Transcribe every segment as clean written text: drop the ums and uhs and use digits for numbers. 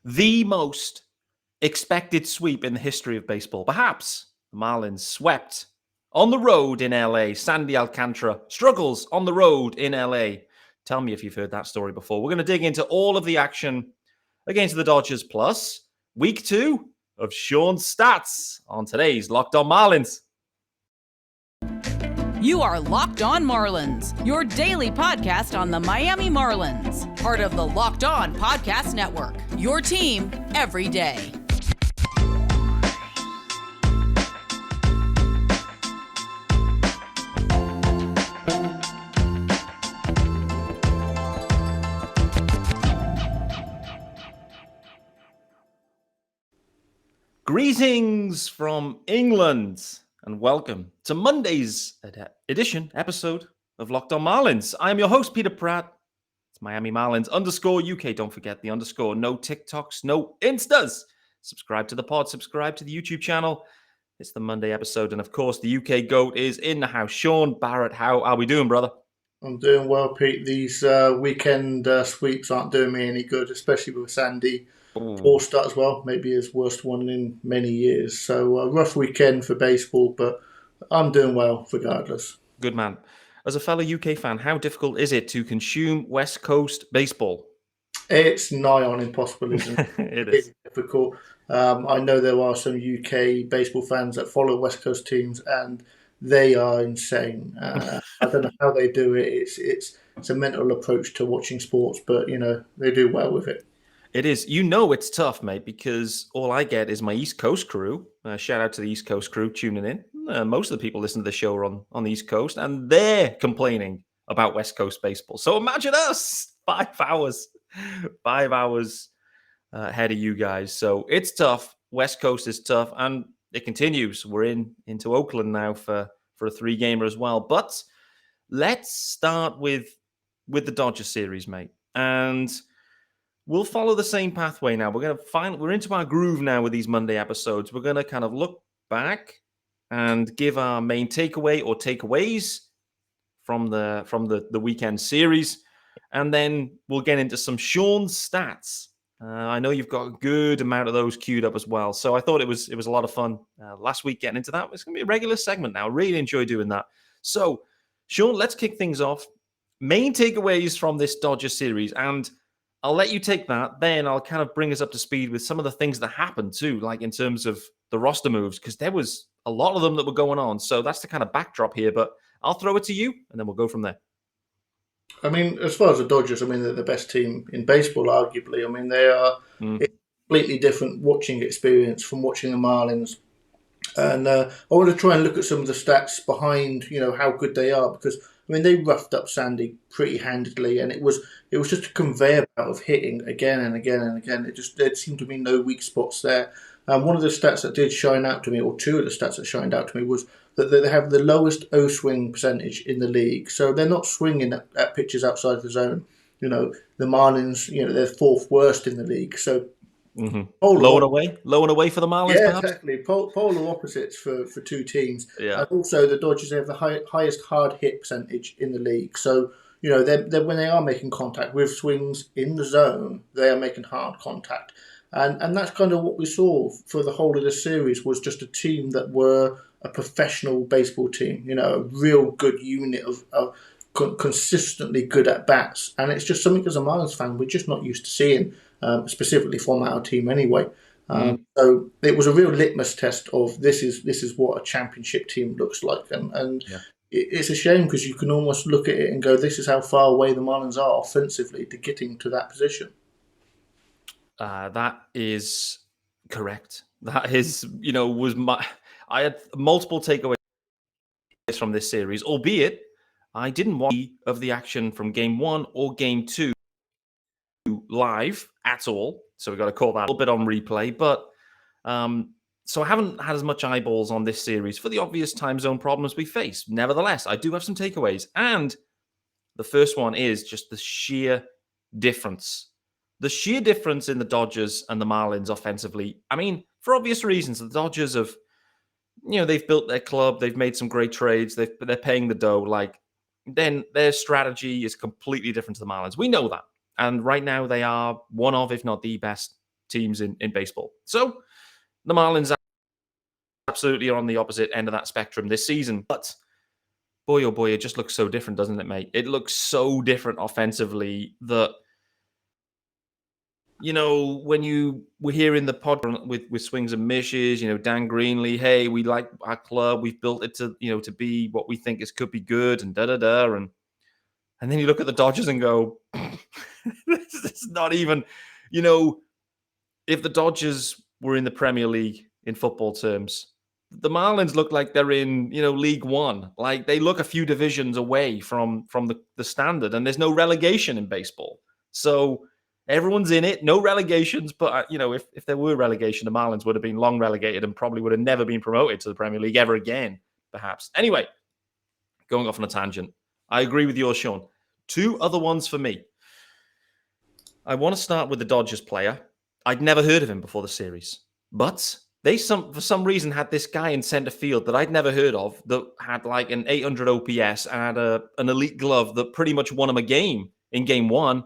The most expected sweep in the history of baseball. Perhaps the Marlins swept on the road in LA. Sandy Alcantara struggles on the road in LA. Tell me if you've heard that story before. We're going to dig into all of the action against the Dodgers, plus week 2 of Shaun's stats on today's Locked On Marlins. You are Locked On Marlins, your daily podcast on the Miami Marlins. Part of the Locked On Podcast Network, your team every day. Greetings from England and welcome to Monday's episode of Locked On Marlins. I am your host, Peter Pratt. It's Miami Marlins _UK. Don't forget the underscore. No TikToks, no Instas. Subscribe to the pod, subscribe to the YouTube channel. It's the Monday episode. And of course, the UK GOAT is in the house. Shaun Barrett, how are we doing, brother? I'm doing well, Pete. These weekend sweeps aren't doing me any good, especially with Sandy. Poor start as well, maybe his worst one in many years. So a rough weekend for baseball, but I'm doing well regardless. Good man. As a fellow UK fan, how difficult is it to consume West Coast baseball? It's nigh on impossible, isn't it? It is. It's difficult. I know there are some UK baseball fans that follow West Coast teams, and they are insane. I don't know how they do it. It's a mental approach to watching sports, but they do well with it. It is. It's tough, mate, because all I get is my East Coast crew. Shout out to the East Coast crew tuning in. Most of the people listen to the show are on the East Coast, and they're complaining about West Coast baseball. So imagine us 5 hours ahead of you guys. So it's tough. West Coast is tough, and it continues. We're into Oakland now for a 3-gamer as well. But let's start with the Dodgers series, mate. And we'll follow the same pathway now. We're into our groove now with these Monday episodes. We're going to kind of look back and give our main takeaway or takeaways from the weekend series. And then we'll get into some Shaun's stats. I know you've got a good amount of those queued up as well. So I thought it was a lot of fun last week getting into that. It's going to be a regular segment now. Really enjoy doing that. So, Shaun, let's kick things off. Main takeaways from this Dodger series. And I'll let you take that. Then I'll kind of bring us up to speed with some of the things that happened too, like in terms of the roster moves, because there was a lot of them that were going on. So that's the kind of backdrop here. But I'll throw it to you, and then we'll go from there. I mean, as far as the Dodgers, they're the best team in baseball, arguably. They are a completely different watching experience from watching the Marlins. And I want to try and look at some of the stats behind, how good they are, because they roughed up Sandy pretty handedly, and it was just a conveyor belt of hitting again and again and again. There seemed to be no weak spots there. One of the stats that did shine out to me, or two of the stats that shined out to me, was that they have the lowest O-swing percentage in the league. So they're not swinging at pitches outside the zone. The Marlins, they're 4th worst in the league. So low and away for the Marlins, yeah, perhaps? Exactly. Polar opposites for two teams. Yeah. And also, the Dodgers have the highest hard hit percentage in the league. So, they're, when they are making contact with swings in the zone, they are making hard contact. And that's kind of what we saw for the whole of the series, was just a team that were a professional baseball team, a real good unit of consistently good at bats. And it's just something as a Marlins fan we're just not used to seeing. Specifically from our team anyway. So it was a real litmus test of this is what a championship team looks like. And it's a shame, because you can almost look at it and go, this is how far away the Marlins are offensively to getting to that position. That is correct. That is, I had multiple takeaways from this series, albeit I didn't watch any of the action from game 1 or game 2 live at all, so we got to call that a little bit on replay. But so I haven't had as much eyeballs on this series for the obvious time zone problems we face. Nevertheless, I do have some takeaways, and the first one is just the sheer difference. The sheer difference in the Dodgers and the Marlins offensively. For obvious reasons, the Dodgers have, they've built their club, they've made some great trades, they're paying the dough. Then their strategy is completely different to the Marlins. We know that. And right now they are one of, if not the best teams in baseball. So the Marlins absolutely are on the opposite end of that spectrum this season. But boy, oh boy, it just looks so different, doesn't it, mate? It looks so different offensively that, when you were here in the pod with Swings and Mishes, Dan Greenlee, hey, we like our club. We've built it to, to be what we think could be good and da-da-da. And then you look at the Dodgers and go, this is not even, if the Dodgers were in the Premier League in football terms, the Marlins look like they're in, League One. Like they look a few divisions away from the standard, and there's no relegation in baseball. So everyone's in it, no relegations. But, if there were relegation, the Marlins would have been long relegated and probably would have never been promoted to the Premier League ever again, perhaps. Anyway, going off on a tangent. I agree with yours, Shaun. 2 other ones for me. I want to start with the Dodgers player. I'd never heard of him before the series, but they for some reason had this guy in center field that I'd never heard of that had like an 800 OPS and had an elite glove that pretty much won him a game in game 1.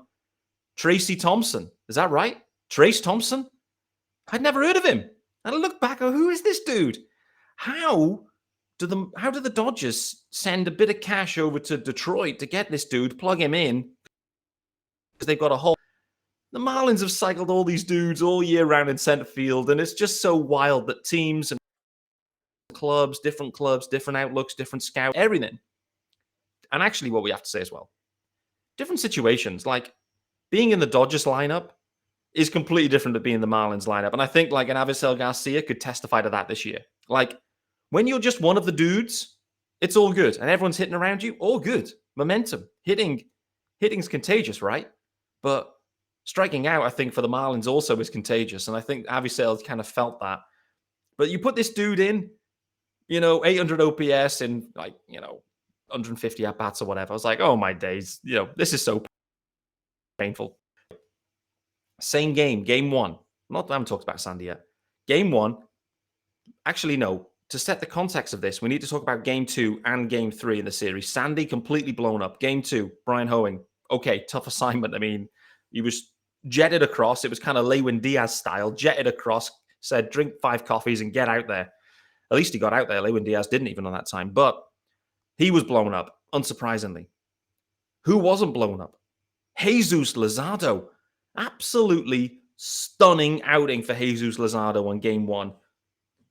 Tracy Thompson. Is that right? Trace Thompson? I'd never heard of him. And I look back, who is this dude? How do the Dodgers send a bit of cash over to Detroit to get this dude, plug him in, because they've got a whole... The Marlins have cycled all these dudes all year round in center field, and it's just so wild that teams and clubs, different outlooks, different scouts, everything. And actually what we have to say as well, different situations, like being in the Dodgers lineup is completely different to being in the Marlins lineup. And I think like an Avisel Garcia could testify to that this year. Like when you're just one of the dudes, it's all good. And everyone's hitting around you, all good. Momentum. Hitting's contagious, right? But striking out, I think, for the Marlins also is contagious. And I think Avisel kind of felt that. But you put this dude in, 800 OPS in 150 at-bats or whatever. I was like, oh my days, this is so painful. Same game, game 1. I haven't talked about Sandy yet. Game 1. Actually, no. To set the context of this, we need to talk about game 2 and game 3 in the series. Sandy completely blown up. Game 2, Brian Hoeing. Okay, tough assignment. I mean, he was jetted across. It was kind of Lewin Diaz style. Jetted across, said, drink 5 coffees and get out there. At least he got out there. Lewin Diaz didn't even on that time. But he was blown up, unsurprisingly. Who wasn't blown up? Jesus Luzardo. Absolutely stunning outing for Jesus Luzardo on game 1.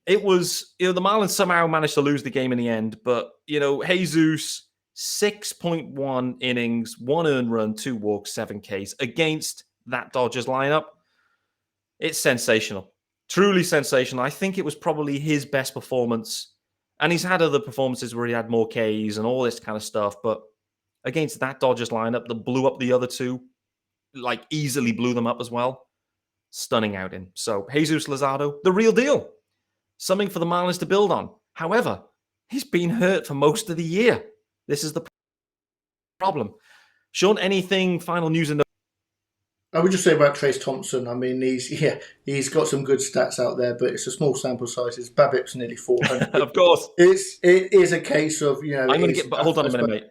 It was, the Marlins somehow managed to lose the game in the end, but, Jesus, 6.1 innings, 1 earned run, 2 walks, 7 Ks against that Dodgers lineup. It's sensational. Truly sensational. I think it was probably his best performance. And he's had other performances where he had more Ks and all this kind of stuff, but against that Dodgers lineup that blew up the other 2, like easily blew them up as well. Stunning outing. So, Jesus Luzardo, the real deal. Something for the Marlins to build on. However, he's been hurt for most of the year. This is the problem. Shaun, anything, final news? I would just say about Trace Thompson. I mean, he's got some good stats out there, but it's a small sample size. His BABIP's nearly 400. Of course, it is a case of I'm going to get. But hold on a minute, mate.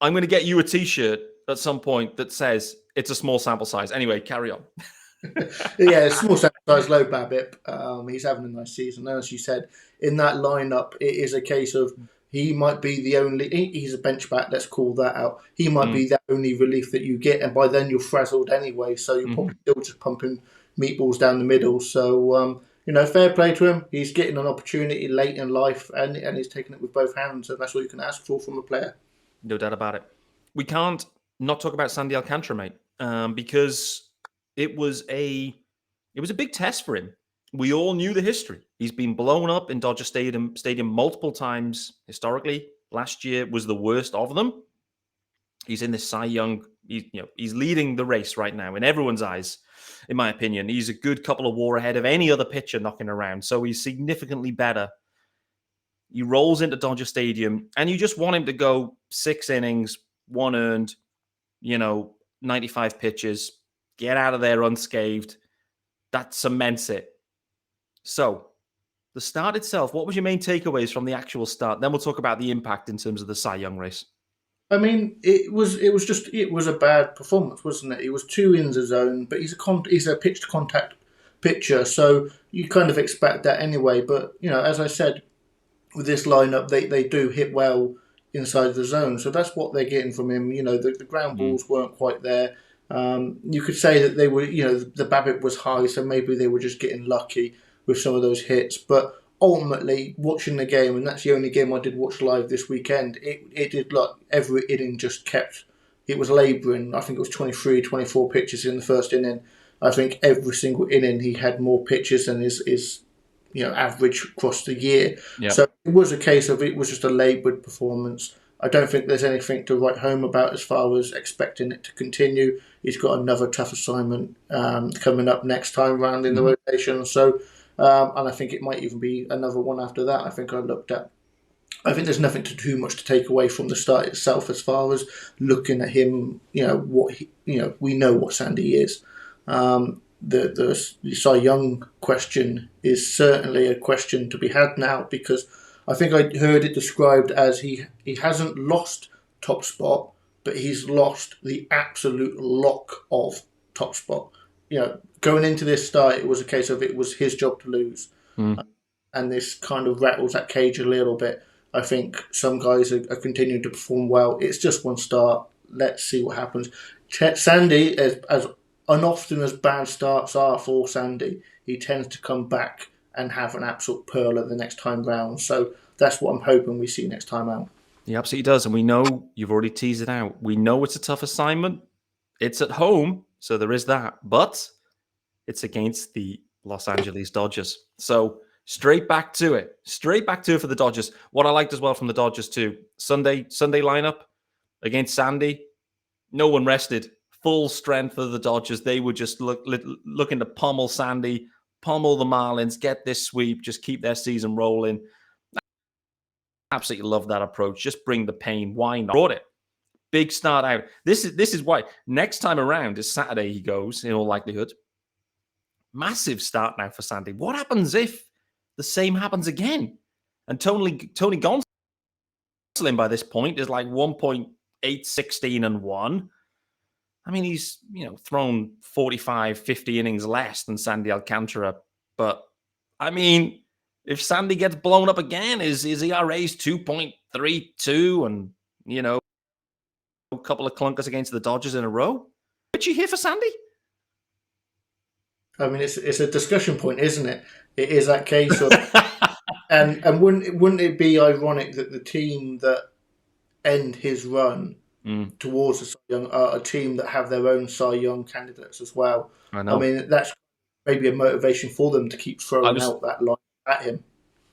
I'm going to get you a T-shirt at some point that says it's a small sample size. Anyway, carry on. Yeah, small sample size, low BABIP. He's having a nice season. And as you said, in that lineup, it is a case of he might be the only... He's a bench bat, let's call that out. He might be the only relief that you get, and by then you're frazzled anyway, so you're probably still just pumping meatballs down the middle. So, fair play to him. He's getting an opportunity late in life, and he's taking it with both hands, and that's what you can ask for from a player. No doubt about it. We can't not talk about Sandy Alcantara, mate, because it was a big test for him. We all knew the history. He's been blown up in Dodger Stadium multiple times historically. Last year was the worst of them. He's in this Cy Young. He's leading the race right now in everyone's eyes, in my opinion. He's a good couple of WAR ahead of any other pitcher knocking around. So he's significantly better. He rolls into Dodger Stadium, and you just want him to go 6 innings, 1 earned, 95 pitches, get out of there unscathed. That cements it. So, the start itself, what was your main takeaways from the actual start? Then we'll talk about the impact in terms of the Cy Young race. I mean, it was a bad performance, wasn't it? It was 2 in the zone, but he's a pitch to contact pitcher. So you kind of expect that anyway. But, as I said, with this lineup, they do hit well inside the zone. So that's what they're getting from him. The ground balls weren't quite there. You could say that they were, the BABIP was high, so maybe they were just getting lucky with some of those hits. But ultimately, watching the game, and that's the only game I did watch live this weekend, it did like every inning just kept, it was labouring. I think it was 23, 24 pitches in the first inning. I think every single inning he had more pitches than his average across the year. Yep. So it was a case of it was just a laboured performance. I don't think there's anything to write home about as far as expecting it to continue. He's got another tough assignment coming up next time round in the rotation. So, and I think it might even be another one after that. I think there's nothing too much to take away from the start itself as far as looking at him. We know what Sandy is. The Cy Young question is certainly a question to be had now, because I think I heard it described as he hasn't lost top spot, but he's lost the absolute lock of top spot. Going into this start, it was a case of it was his job to lose. And this kind of rattles that cage a little bit. I think some guys are continuing to perform well. It's just one start. Let's see what happens. Sandy, as unoften as bad starts are for Sandy, he tends to come back and have an absolute pearler the next time round. So that's what I'm hoping we see next time out. He absolutely does. And we know, you've already teased it out, we know it's a tough assignment. It's at home, so there is that. But it's against the Los Angeles Dodgers. So straight back to it for the Dodgers. What I liked as well from the Dodgers too, Sunday lineup against Sandy, no one rested. Full strength of the Dodgers. They were just looking to pummel Sandy, pummel the Marlins, get this sweep, just keep their season rolling. Absolutely love that approach. Just bring the pain. Why not? Brought it. Big start out. This is why. Next time around is Saturday, he goes, in all likelihood. Massive start now for Sandy. What happens if the same happens again? And Tony Gonsolin by this point is like 1.816-1. I mean, he's, thrown 45, 50 innings less than Sandy Alcantara. But, I mean, if Sandy gets blown up again, his ERA's 2.32 and, a couple of clunkers against the Dodgers in a row. Did you hear for Sandy? I mean, it's a discussion point, isn't it? It is that case of... and wouldn't it be ironic that the team that end his run towards the Cy Young are a team that have their own Cy Young candidates as well? I know. I mean, that's maybe a motivation for them to keep throwing out that line at him.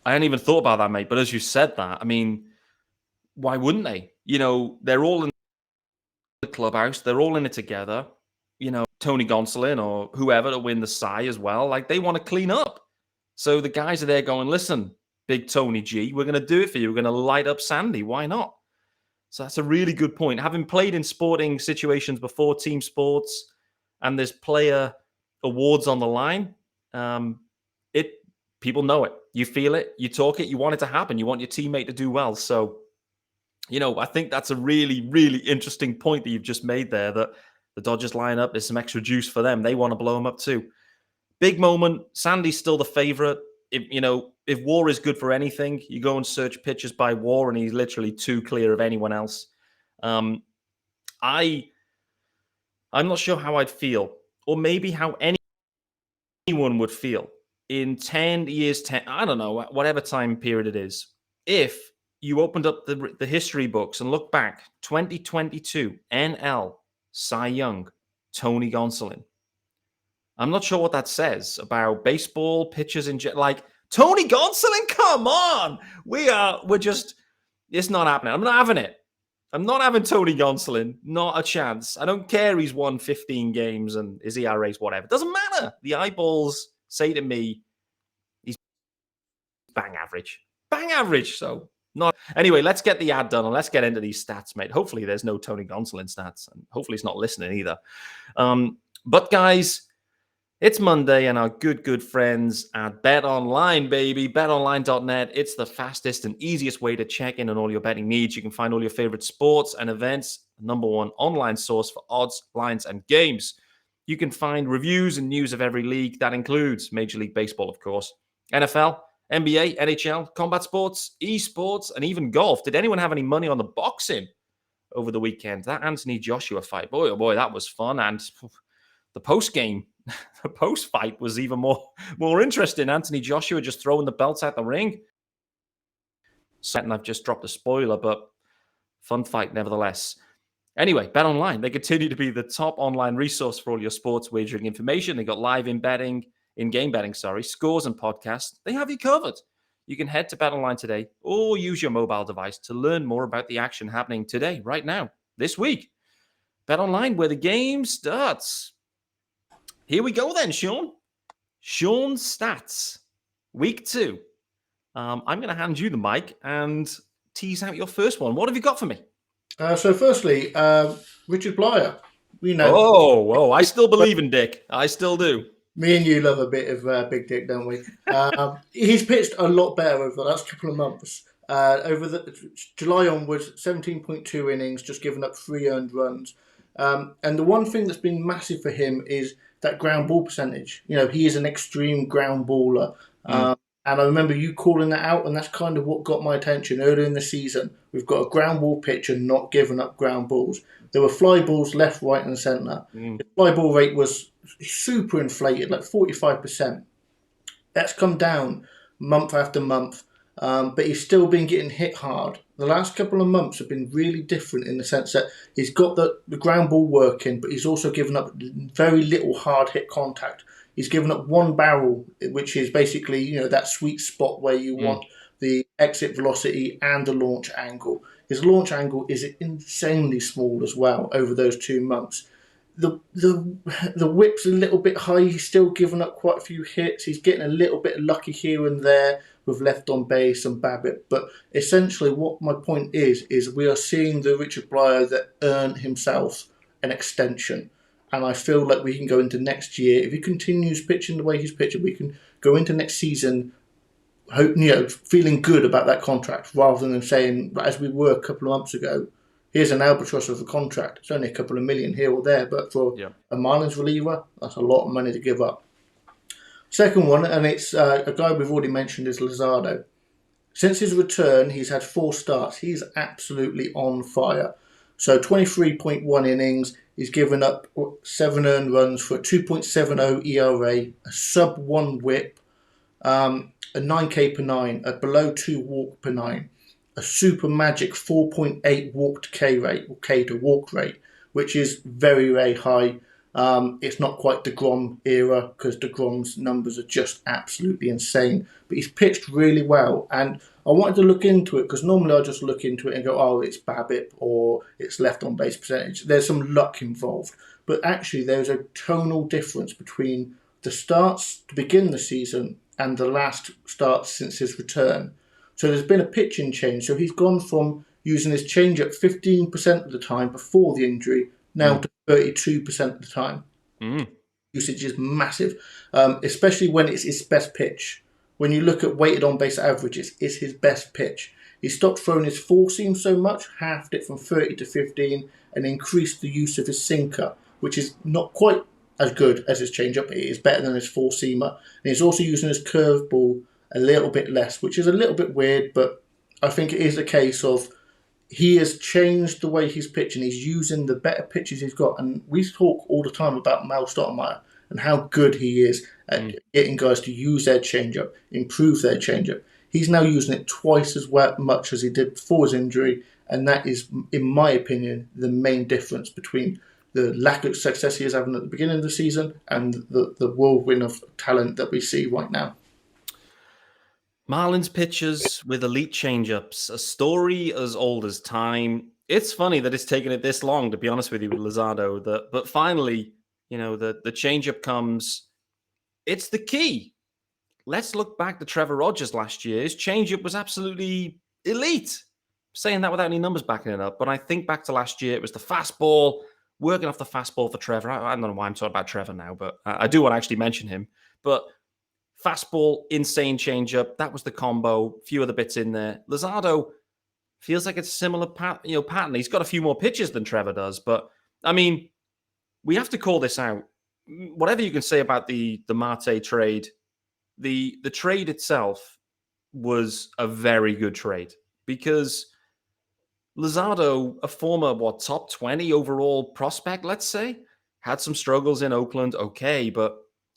I hadn't even thought about that, mate. But as you said that, I mean, why wouldn't they? They're all in the clubhouse. They're all in it together. Tony Gonsolin or whoever to win the Cy as well. Like, they want to clean up. So the guys are there going, listen, big Tony G, we're going to do it for you. We're going to light up Sandy. Why not? So that's a really good point. Having played in sporting situations before, team sports, and there's player awards on the line, people know it. You feel it. You talk it. You want it to happen. You want your teammate to do well. So, I think that's a really, really interesting point that you've just made there, that the Dodgers line up, there's some extra juice for them. They want to blow him up too. Big moment. Sandy's still the favorite. If WAR is good for anything, you go and search pitchers by WAR, and he's literally too clear of anyone else. I'm not sure how I'd feel, or maybe how anyone would feel in 10 years, I don't know, whatever time period it is, if you opened up the history books and look back, 2022, NL, Cy Young, Tony Gonsolin. I'm not sure what that says about baseball, pitchers in like Tony Gonsolin. Come on, we're just, it's not happening. I'm not having it. I'm not having Tony Gonsolin. Not a chance. I don't care. He's won 15 games and his ERA's whatever. It doesn't matter. The eyeballs say to me, he's bang average. Bang average. So not anyway. Let's get the ad done and let's get into these stats, mate. Hopefully, there's no Tony Gonsolin stats, and hopefully, he's not listening either. But guys. It's Monday, and our good friends at BetOnline, baby. BetOnline.net. It's the fastest and easiest way to check in on all your betting needs. You can find all your favorite sports and events. Number one online source for odds, lines, and games. You can find reviews and news of every league. That includes Major League Baseball, of course, NFL, NBA, NHL, combat sports, esports, and even golf. Did anyone have any money on the boxing over the weekend? That Anthony Joshua fight, boy, oh boy, that was fun. And the post-game, the post-fight was even more interesting. Anthony Joshua just throwing the belts out the ring. And I've just dropped a spoiler, but fun fight nevertheless. Anyway, BetOnline, they continue to be the top online resource for all your sports wagering information. They got live in-game betting, scores and podcasts. They have you covered. You can head to BetOnline today or use your mobile device to learn more about the action happening today, right now, this week. BetOnline, where the game starts. Here we go then, Shaun. Shaun's stats, week 2. I'm going to hand you the mic and tease out your first one. What have you got for me? So firstly, Richard Bleier. Oh, I still believe in Dick. I still do. Me and you love a bit of Big Dick, don't we? He's pitched a lot better over the last couple of months. Over the July onwards, 17.2 innings, just giving up 3 earned runs. And the one thing that's been massive for him is that ground ball percentage. He is an extreme ground baller. And I remember you calling that out, and that's kind of what got my attention earlier in the season. We've got a ground ball pitcher not giving up ground balls. There were fly balls left, right, and centre. The fly ball rate was super inflated, like 45%. That's come down month after month, but he's still been getting hit hard. The last couple of months have been really different in the sense that he's got the ground ball working, but he's also given up very little hard hit contact. He's given up 1 barrel, which is basically, that sweet spot where you want the exit velocity and the launch angle. His launch angle is insanely small as well over those 2 months. The whip's a little bit high. He's still giving up quite a few hits. He's getting a little bit lucky here and there with left on base and BABIP. But essentially what my point is we are seeing the Richard Bleier that earned himself an extension. And I feel like we can go into next year. If he continues pitching the way he's pitching, we can go into next season feeling good about that contract rather than saying, as we were a couple of months ago, here's an albatross of a contract. It's only a couple of million here or there, but for a Marlins reliever, that's a lot of money to give up. Second one, and it's a guy we've already mentioned, is Luzardo. Since his return, he's had 4 starts. He's absolutely on fire. So 23.1 innings. He's given up 7 earned runs for a 2.70 ERA, a sub-1 whip, a 9K per 9, a below 2 walk per 9, a super magic 4.8 walk to K rate, or K to walk rate, which is very, very high. It's not quite DeGrom era because DeGrom's numbers are just absolutely insane. But he's pitched really well. And I wanted to look into it because normally I just look into it and go, oh, it's BABIP or it's left on base percentage. There's some luck involved. But actually there's a tonal difference between the starts to begin the season and the last starts since his return. So there's been a pitching change. So he's gone from using his changeup 15% of the time before the injury now to 32% of the time. Usage is massive, especially when it's his best pitch. When you look at weighted on base averages, it's his best pitch. He stopped throwing his 4-seam so much, halved it from 30 to 15, and increased the use of his sinker, which is not quite as good as his changeup. It is better than his 4-seamer. And he's also using his curveball a little bit less, which is a little bit weird, but I think it is a case of he has changed the way he's pitching. He's using the better pitches he's got. And we talk all the time about Mel Stottlemyre and how good he is at getting guys to use their changeup, improve their changeup. He's now using it twice as much as he did before his injury. And that is, in my opinion, the main difference between the lack of success he is having at the beginning of the season and the whirlwind of talent that we see right now. Marlins pitchers with elite changeups, a story as old as time. It's funny that it's taken it this long, to be honest with you, with Luzardo. But finally, the changeup comes. It's the key. Let's look back to Trevor Rogers last year. His changeup was absolutely elite. Saying that without any numbers backing it up. But I think back to last year, it was the fastball, working off the fastball for Trevor. I don't know why I'm talking about Trevor now, but I do want to actually mention him. But fastball, insane changeup. That was the combo. Few other bits in there. Luzardo feels like it's a similar pattern. He's got a few more pitches than Trevor does. But, I mean, we have to call this out. whatever you can say about the Marte trade, the trade itself was a very good trade because Luzardo, a former top 20 overall prospect, let's say, had some struggles in Oakland, okay,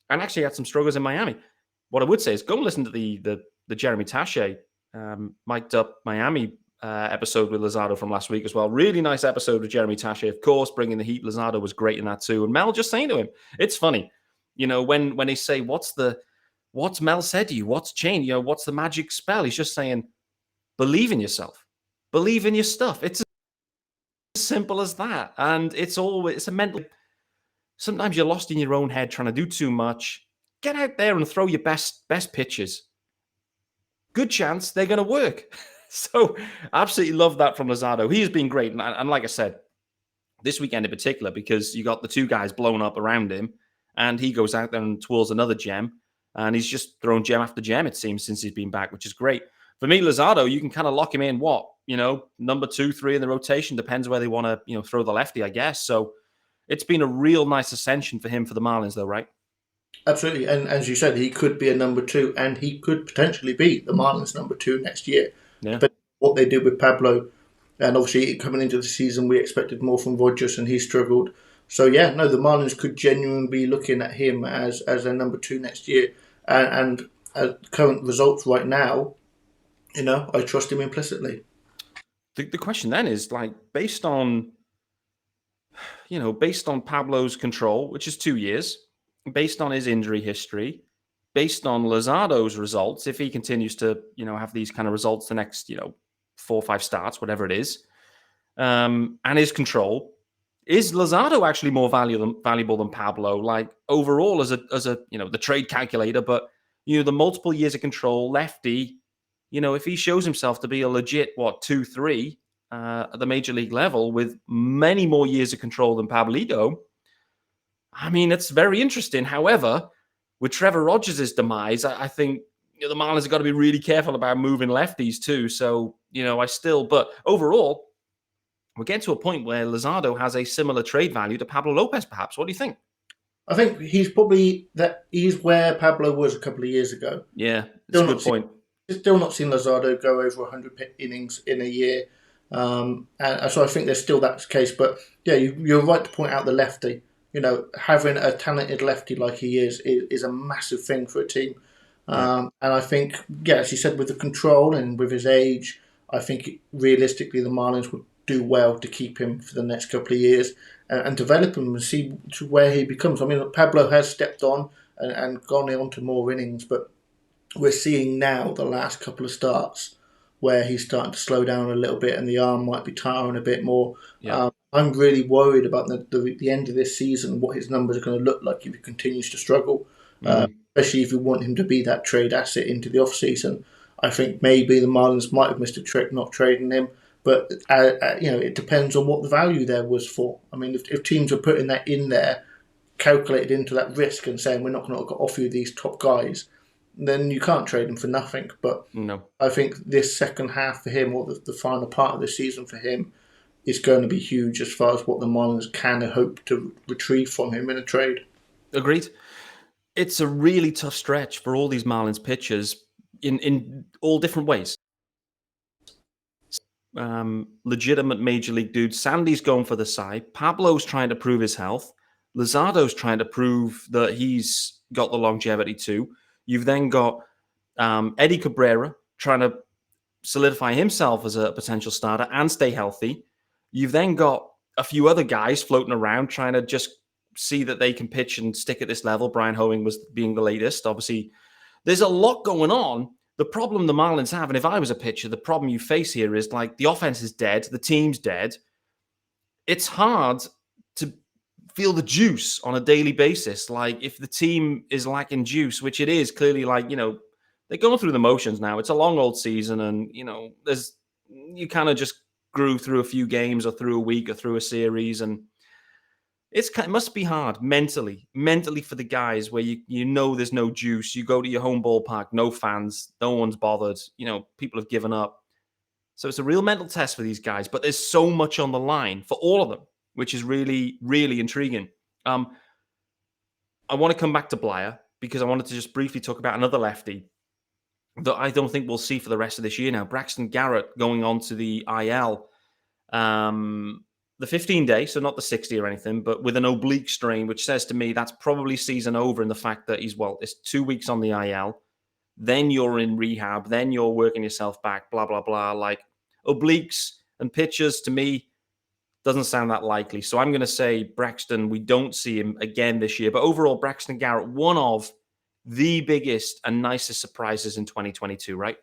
and actually had some struggles in Miami. What I would say is go and listen to the Jeremy Taché mic'd up Miami episode with Luzardo from last week as well. Really nice episode with Jeremy Taché, of course, bringing the heat. Luzardo was great in that too. And Mel just saying to him, it's funny, when they say, what's Mel said to you? What's changed? What's the magic spell? He's just saying, believe in yourself. Believe in your stuff. It's as simple as that. And it's a mental. Sometimes you're lost in your own head trying to do too much. Get out there and throw your best pitches. Good chance they're going to work. So absolutely love that from Luzardo. He has been great. And like I said, this weekend in particular, because you got the two guys blown up around him and he goes out there and twirls another gem and he's just thrown gem after gem, it seems, since he's been back, which is great. For me, Luzardo, you can kind of lock him in, number 2, 3 in the rotation, depends where they want to, throw the lefty, I guess. So it's been a real nice ascension for him for the Marlins, though, right? Absolutely. And as you said, he could be a number 2 and he could potentially be the Marlins number 2 next year. Yeah. But what they did with Pablo, and obviously coming into the season, we expected more from Rogers and he struggled. So, the Marlins could genuinely be looking at him as a number 2 next year. And current results right now, I trust him implicitly. The question then is, based on Pablo's control, which is 2 years, based on his injury history, based on Luzardo's results, if he continues to, have these kind of results the next, 4 or 5 starts, whatever it is, and his control, is Luzardo actually more valuable than Pablo? Overall as a the trade calculator, but the multiple years of control, lefty, if he shows himself to be a legit 2-3 at the major league level with many more years of control than Pablito, I mean, it's very interesting. However, with Trevor Rogers' demise, I think the Marlins have got to be really careful about moving lefties too. So, but overall, we're getting to a point where Luzardo has a similar trade value to Pablo Lopez, perhaps. What do you think? I think he's where Pablo was a couple of years ago. Yeah, that's a good point. Still not seen Luzardo go over 100 innings in a year. And so I think there's still that case. But you're right to point out the lefty. Having a talented lefty like he is a massive thing for a team. And I think, as you said, with the control and with his age, I think realistically the Marlins would do well to keep him for the next couple of years and develop him and see to where he becomes. I mean, Pablo has stepped on and gone on to more innings, but we're seeing now the last couple of starts where he's starting to slow down a little bit and the arm might be tiring a bit more. Yeah. I'm really worried about the end of this season, what his numbers are going to look like if he continues to struggle, especially if you want him to be that trade asset into the off-season. I think maybe the Marlins might have missed a trick not trading him, but it depends on what the value there was for. I mean, if teams are putting that in there, calculated into that risk and saying we're not going to offer you these top guys, then you can't trade him for nothing. But no. I think this second half for him, or the final part of the season for him, is going to be huge as far as what the Marlins can hope to retrieve from him in a trade. Agreed. It's a really tough stretch for all these Marlins pitchers in all different ways. Legitimate major league dudes. Sandy's going for the side. Pablo's trying to prove his health. Luzardo's trying to prove that he's got the longevity too. You've then got Eddie Cabrera trying to solidify himself as a potential starter and stay healthy. You've then got a few other guys floating around trying to just see that they can pitch and stick at this level. Brian Hoeing was being the latest. Obviously, there's a lot going on. The problem the Marlins have, and if I was a pitcher, the problem you face here is the offense is dead, the team's dead. It's hard to feel the juice on a daily basis. If the team is lacking juice, which it is clearly, they're going through the motions now. It's a long old season, and you kind of just grew through a few games or through a week or through a series, and it must be hard mentally for the guys where there's no juice. You go to your home ballpark, no fans, no one's bothered. People have given up. So it's a real mental test for these guys, but there's so much on the line for all of them, which is really, really intriguing. I want to come back to Bleier because I wanted to just briefly talk about another lefty that I don't think we'll see for the rest of this year now. Braxton Garrett going on to the IL. The 15-day, so not the 60 or anything, but with an oblique strain, which says to me that's probably season over in the fact that it's 2 weeks on the IL. Then you're in rehab. Then you're working yourself back, blah, blah, blah. Like obliques and pitchers, to me, doesn't sound that likely. So I'm going to say Braxton, we don't see him again this year. But overall, Braxton Garrett, one of the biggest and nicest surprises in 2022, right?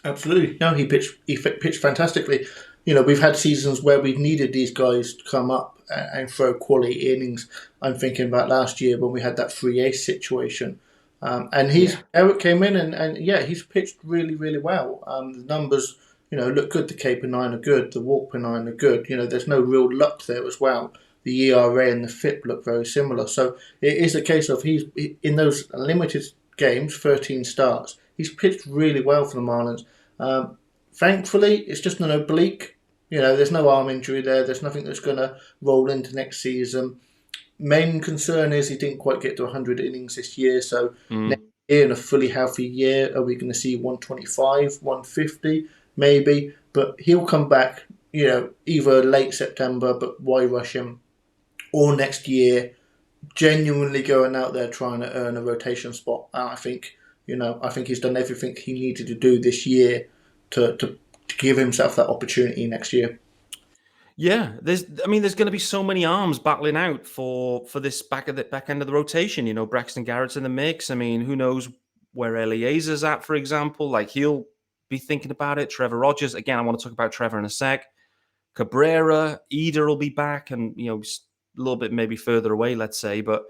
Absolutely. No, he pitched fantastically. We've had seasons where we've needed these guys to come up and throw quality innings. I'm thinking about last year when we had that 3-ace situation. And Eric came in and he's pitched really, really well. The numbers, look good. The K per 9 are good. The walk per 9 are good. There's no real luck there as well. The ERA and the FIP look very similar. So it is a case of he's in those limited games, 13 starts, he's pitched really well for the Marlins. Thankfully, it's just an oblique. There's no arm injury there. There's nothing that's going to roll into next season. Main concern is he didn't quite get to 100 innings this year. So next year, in a fully healthy year, are we going to see 125, 150? Maybe. But he'll come back, either late September, but why rush him? Or next year, genuinely going out there trying to earn a rotation spot. And I think he's done everything he needed to do this year to give himself that opportunity next year. Yeah, there's going to be so many arms battling out for this back end of the rotation. Braxton Garrett's in the mix. I mean, who knows where Eliezer's at, for example? Like, he'll be thinking about it. Trevor Rogers, again, I want to talk about Trevor in a sec. Cabrera, Eder will be back, and a little bit maybe further away, let's say, but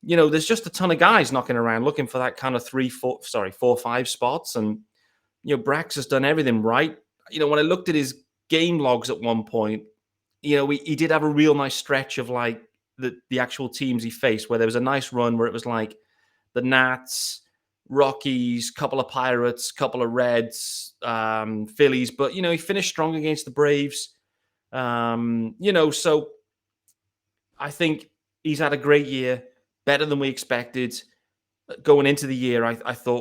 there's just a ton of guys knocking around looking for that kind of 4-5 spots, and Brax has done everything right. When I looked at his game logs at one point, he did have a real nice stretch of like the actual teams he faced, where there was a nice run where it was like the Nats, Rockies, couple of Pirates, couple of Reds, Phillies, but he finished strong against the Braves. So I think he's had a great year, better than we expected. Going into the year,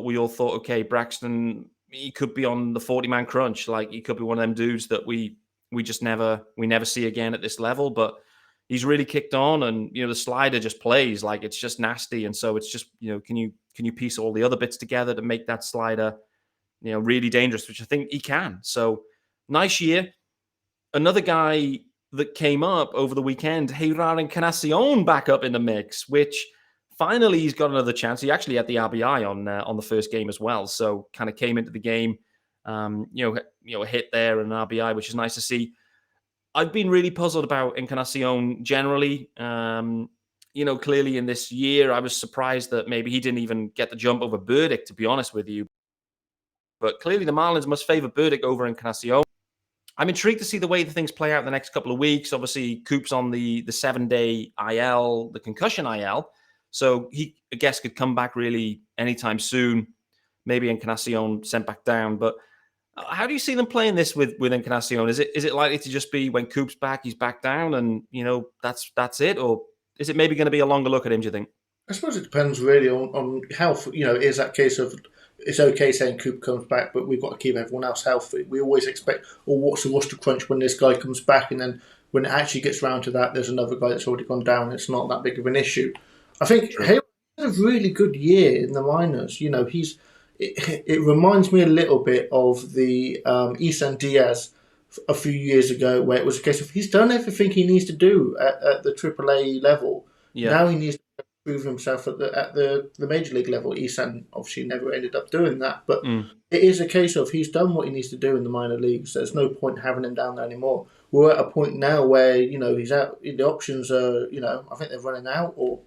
we all thought, okay, Braxton, he could be on the 40-man crunch. Like, he could be one of them dudes that we never see again at this level. But he's really kicked on, and the slider just plays like it's just nasty. And so it's just can you piece all the other bits together to make that slider really dangerous, which I think he can. So nice year. Another guy that came up over the weekend, Jerar Encarnacion, back up in the mix, which finally he's got another chance. He actually had the RBI on the first game as well, so kind of came into the game, a hit there and an RBI, which is nice to see. I've been really puzzled about Encarnacion generally. Clearly in this year, I was surprised that maybe he didn't even get the jump over Burdick, to be honest with you. But clearly the Marlins must favor Burdick over Encarnacion. I'm intrigued to see the way the things play out the next couple of weeks. Obviously, Coop's on the 7-day IL, the concussion IL. So he, I guess, could come back really anytime soon. Maybe Encarnacion sent back down. But how do you see them playing this with Encarnacion? Is it likely to just be when Coop's back, he's back down, and that's it? Or is it maybe going to be a longer look at him, do you think? I suppose it depends really on health. Is that case of it's okay saying Coop comes back, but we've got to keep everyone else healthy. We always expect, what's the roster crunch when this guy comes back? And then when it actually gets around to that, there's another guy that's already gone down. It's not that big of an issue. I think he had a really good year in the minors. It reminds me a little bit of the Isan Diaz a few years ago, where it was a case of he's done everything he needs to do at the AAA level. Yeah. Now he needs to prove himself at the major league level. Isan obviously never ended up doing that, but it is a case of he's done what he needs to do in the minor leagues. There's no point having him down there anymore. We're at a point now where he's out. The options are I think they're running out, or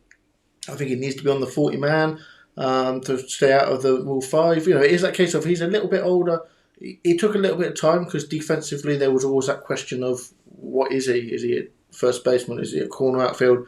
I think he needs to be on the 40-man to stay out of the Rule 5. It is that case of he's a little bit older. It took a little bit of time because defensively there was always that question of what is he? Is he a first baseman? Is he a corner outfield?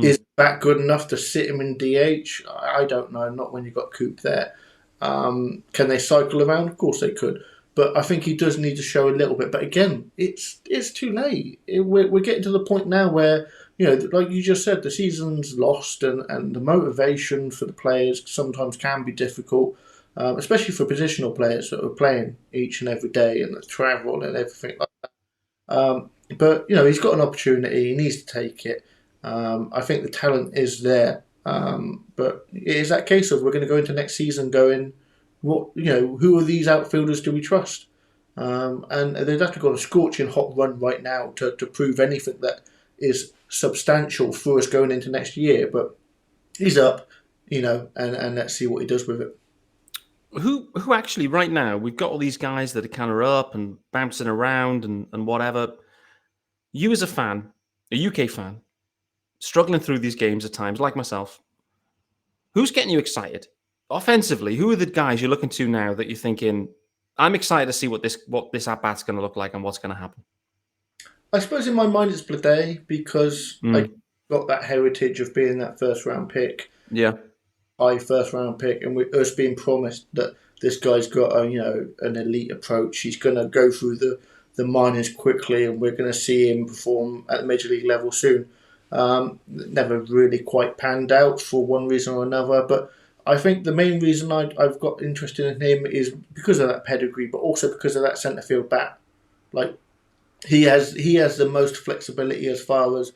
Is that good enough to sit him in DH? I don't know. Not when you've got Coop there. Can they cycle around? Of course they could. But I think he does need to show a little bit. But again, it's too late. We're getting to the point now where like you just said, the season's lost, and the motivation for the players sometimes can be difficult, especially for positional players that are playing each and every day and the travel and everything like that. But he's got an opportunity; he needs to take it. I think the talent is there, but it is that case of we're going to go into next season going, who are these outfielders do we trust? And they'd have to go on a scorching hot run right now to prove anything that is substantial for us going into next year. But he's up, and let's see what he does with it. Who actually right now, we've got all these guys that are kind of up and bouncing around and whatever. You as a fan, a UK fan, struggling through these games at times, like myself, who's getting you excited? Offensively, who are the guys you're looking to now that you're thinking, I'm excited to see what this at-bat's going to look like and what's going to happen? I suppose in my mind it's Bleier because I got that heritage of being that first-round pick. Yeah. High first-round pick, and with us being promised that this guy's got an elite approach. He's going to go through the minors quickly, and we're going to see him perform at the major league level soon. Never really quite panned out for one reason or another, but I think the main reason I've got interested in him is because of that pedigree, but also because of that centre field bat. Like he has the most flexibility as far as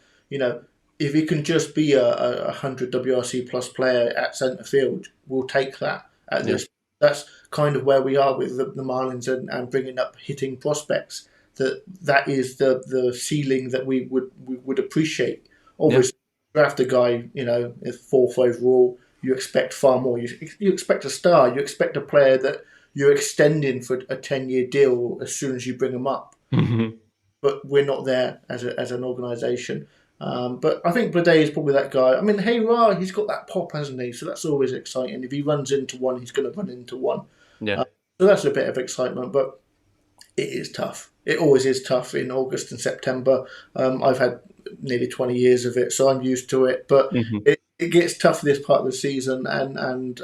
if he can just be a 100 WRC plus player at centre field, we'll take that at this. That's kind of where we are with the Marlins and bringing up hitting prospects. That is the ceiling that we would appreciate. Obviously, draft a guy, is fourth overall. You expect far more. You expect a star. You expect a player that you're extending for a 10-year deal as soon as you bring them up. Mm-hmm. But we're not there as an organisation. But I think Bleier is probably that guy. I mean, Jerar, he's got that pop, hasn't he? So that's always exciting. If he runs into one, he's going to run into one. Yeah. So that's a bit of excitement, but it is tough. It always is tough in August and September. I've had nearly 20 years of it, so I'm used to it. But it gets tough this part of the season, and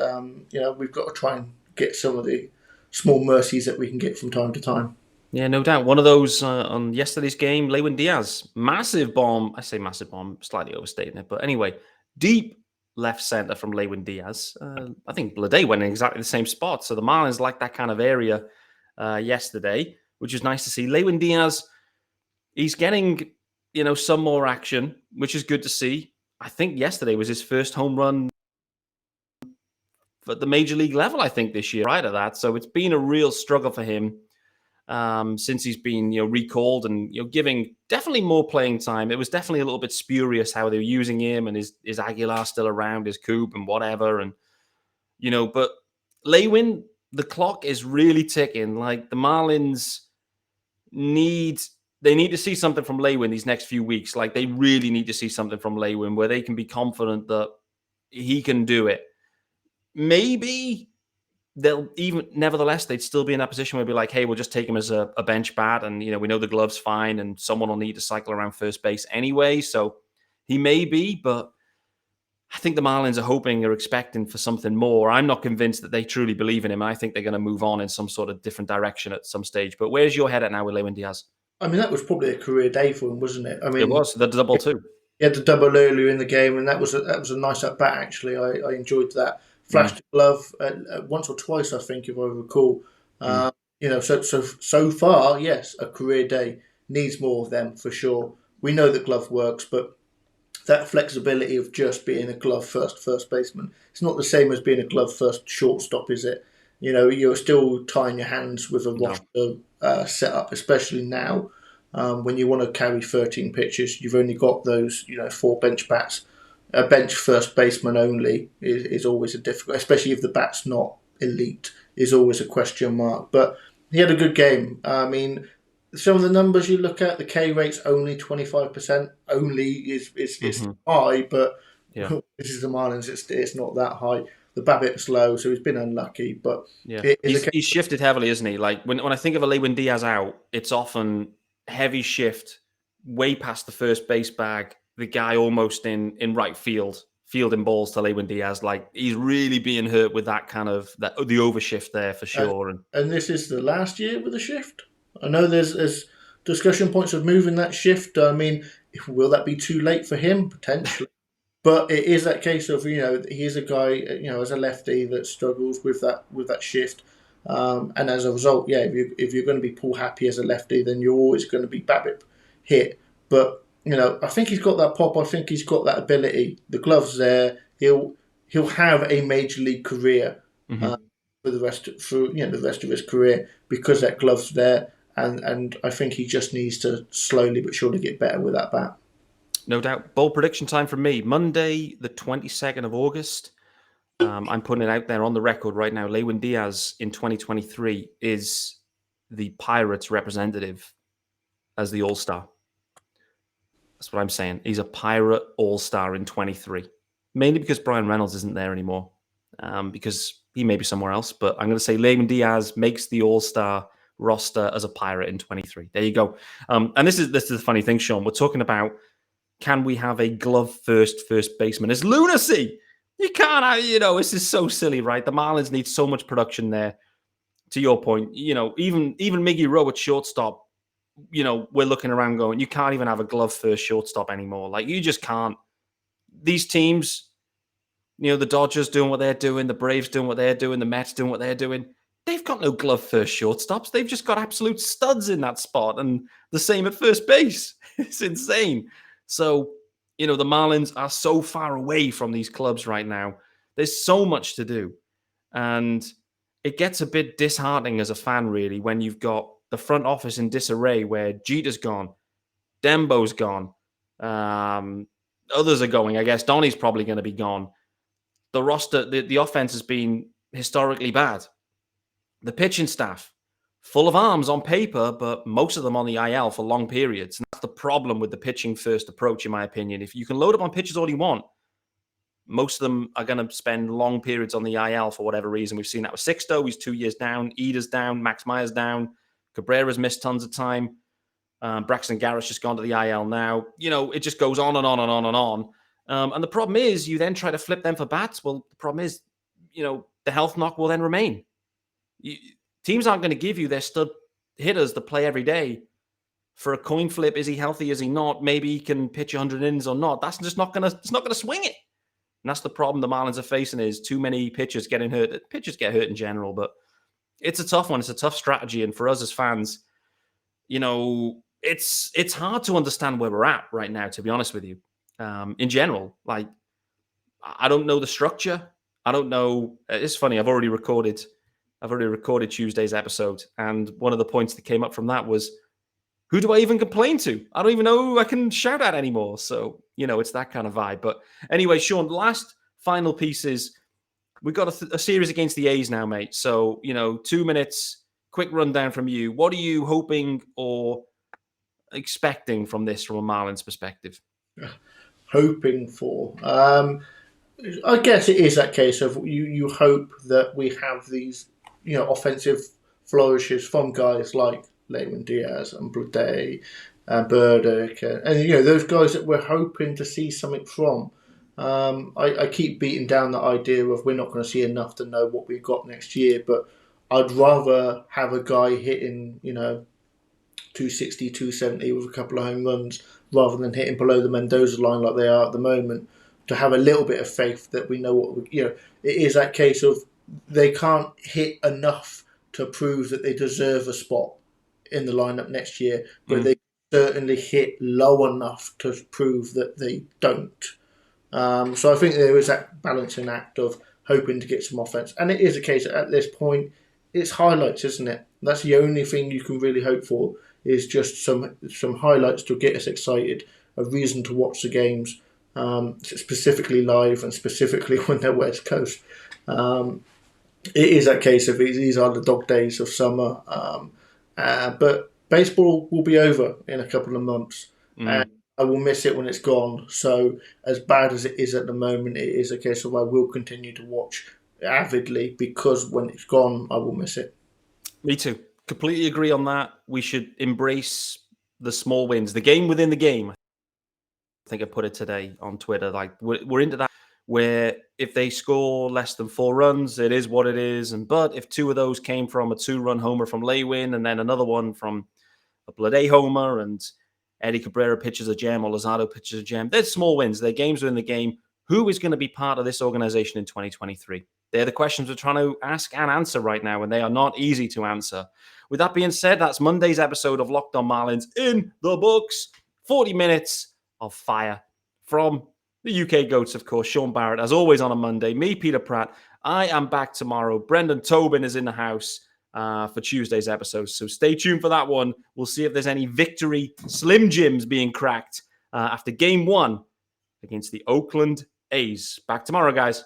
we've got to try and get some of the small mercies that we can get from time to time. Yeah, no doubt. One of those on yesterday's game, Lewin Diaz, massive bomb. I say massive bomb, slightly overstating it, but anyway, deep left center from Lewin Diaz. I think Bleier went in exactly the same spot, so the Marlins like that kind of area yesterday, which is nice to see. Lewin Diaz, he's getting some more action, which is good to see. I think yesterday was his first home run at the major league level, I think, this year, right at that. So it's been a real struggle for him since he's been recalled and giving definitely more playing time. It was definitely a little bit spurious how they were using him, and is Aguilar still around, his Coop and whatever. And but Lewin, the clock is really ticking. Like the Marlins need to see something from Lewin these next few weeks. Like they really need to see something from Lewin where they can be confident that he can do it. Maybe nevertheless, they'd still be in that position where they'd be like, hey, we'll just take him as a bench bat. And, we know the glove's fine and someone will need to cycle around first base anyway. So he may be, but I think the Marlins are hoping or expecting for something more. I'm not convinced that they truly believe in him. I think they're going to move on in some sort of different direction at some stage. But where's your head at now with Lewin Diaz? I mean, that was probably a career day for him, wasn't it? I mean, it was the double too. He had the double earlier in the game, and that was a nice at bat. Actually, I enjoyed that. Flashed the glove once or twice, I think, if I recall. So far, yes, a career day. Needs more of them for sure. We know that glove works, but that flexibility of just being a glove first baseman, it's not the same as being a glove first shortstop, is it? You're still tying your hands with a roster setup, especially now when you want to carry 13 pitchers. You've only got those 4 bench bats. A bench first baseman only is always a difficult, especially if the bat's not elite, is always a question mark. But he had a good game. I mean, some of the numbers you look at, the K rate's only 25%. Only is high, but this is the Marlins. It's not that high. The BABIP's low, so he's been unlucky. But he's shifted heavily, isn't he? Like when I think of a Lewin Diaz out, it's often heavy shift, way past the first base bag. The guy almost in right field, fielding balls to Lewin Diaz. Like he's really being hurt with that kind of the overshift there for sure. And this is the last year with the shift. I know there's discussion points of moving that shift. I mean, Will that be too late for him? Potentially. But it is that case of, he's a guy, as a lefty that struggles with that shift. And as a result, if you're going to be pull happy as a lefty, then you're always going to be BABIP hit. But I think he's got that pop. I think he's got that ability. The glove's there. He'll have a major league career for the rest of his career because that glove's there. And I think he just needs to slowly but surely get better with that bat. No doubt. Bold prediction time from me. Monday, the 22nd of August. I'm putting it out there on the record right now. Lewin Diaz in 2023 is the Pirates representative as the All-Star. That's what I'm saying. He's a Pirate All-Star in 23. Mainly because Brian Reynolds isn't there anymore. Because he may be somewhere else. But I'm going to say Lewin Diaz makes the All-Star roster as a Pirate in 23. There you go. And this is the funny thing, Shaun. We're talking about, can we have a glove first baseman? It's lunacy. You can't have, this is so silly, right? The Marlins need so much production there. To your point, even Miggy Rowe at shortstop, we're looking around going, you can't even have a glove first shortstop anymore. Like, you just can't. These teams, the Dodgers doing what they're doing, the Braves doing what they're doing, the Mets doing what they're doing. They've got no glove first shortstops. They've just got absolute studs in that spot. And the same at first base. It's insane. So, the Marlins are so far away from these clubs right now. There's so much to do. And it gets a bit disheartening as a fan, really, when you've got the front office in disarray where Jeter's gone, Dembo's gone, others are going. I guess Donnie's probably going to be gone. The roster, the offense has been historically bad. The pitching staff, full of arms on paper, but most of them on the IL for long periods. And that's the problem with the pitching first approach, in my opinion. If you can load up on pitchers all you want, most of them are going to spend long periods on the IL for whatever reason. We've seen that with Sixto. He's 2 years down. Eda's down. Max Meyer's down. Cabrera's missed tons of time. Braxton Garrett's just gone to the IL now. It just goes on and on and on and on. And the problem is you then try to flip them for bats. Well, the problem is, the health knock will then remain. Teams aren't going to give you their stud hitters to play every day for a coin flip. Is he healthy? Is he not? Maybe he can pitch 100 innings or not. That's just not going to swing it. And that's the problem the Marlins are facing, is too many pitchers getting hurt. Pitchers get hurt in general, but it's a tough one. It's a tough strategy. And for us as fans, it's hard to understand where we're at right now, to be honest with you. In general, like, I don't know the structure. I don't know. It's funny. I've already recorded Tuesday's episode, and one of the points that came up from that was, who do I even complain to? I don't even know who I can shout at anymore. So, it's that kind of vibe. But anyway, Shaun, last final piece is, we've got a series against the A's now, mate. So, 2 minutes, quick rundown from you. What are you hoping or expecting from this from a Marlins perspective? Hoping for? I guess it is that case of you hope that we have these, offensive flourishes from guys like Lewin Diaz and Bleier and Burdick and those guys that we're hoping to see something from. I keep beating down the idea of we're not going to see enough to know what we've got next year, but I'd rather have a guy hitting, 260, 270 with a couple of home runs rather than hitting below the Mendoza line like they are at the moment, to have a little bit of faith that we know what, it is that case of they can't hit enough to prove that they deserve a spot in the lineup next year, but they certainly hit low enough to prove that they don't. So I think there is that balancing act of hoping to get some offense. And it is a case at this point, it's highlights, isn't it? That's the only thing you can really hope for, is just some highlights to get us excited, a reason to watch the games, specifically live and specifically when they're West Coast. It is that case of these are the dog days of summer. But baseball will be over in a couple of months. And I will miss it when it's gone. So as bad as it is at the moment, it is a case of I will continue to watch avidly, because when it's gone, I will miss it. Me too. Completely agree on that. We should embrace the small wins, the game within the game. I think I put it today on Twitter. Like, we're into that, where if they score less than 4 runs, it is what it is. But if 2 of those came from a 2-run homer from Lewin and then another one from a Bleier homer, and Eddie Cabrera pitches a gem or Luzardo pitches a gem. They're small wins. They're games within the game. Who is going to be part of this organization in 2023? They're the questions we're trying to ask and answer right now, and they are not easy to answer. With that being said, that's Monday's episode of Locked On Marlins in the books. 40 minutes of fire from the UK GOATs, of course. Shaun Barrett, as always, on a Monday. Me, Peter Pratt. I am back tomorrow. Brendan Tobin is in the house for Tuesday's episode, so stay tuned for that one. We'll see if there's any victory Slim Jims being cracked after Game 1 against the Oakland A's. Back tomorrow, guys.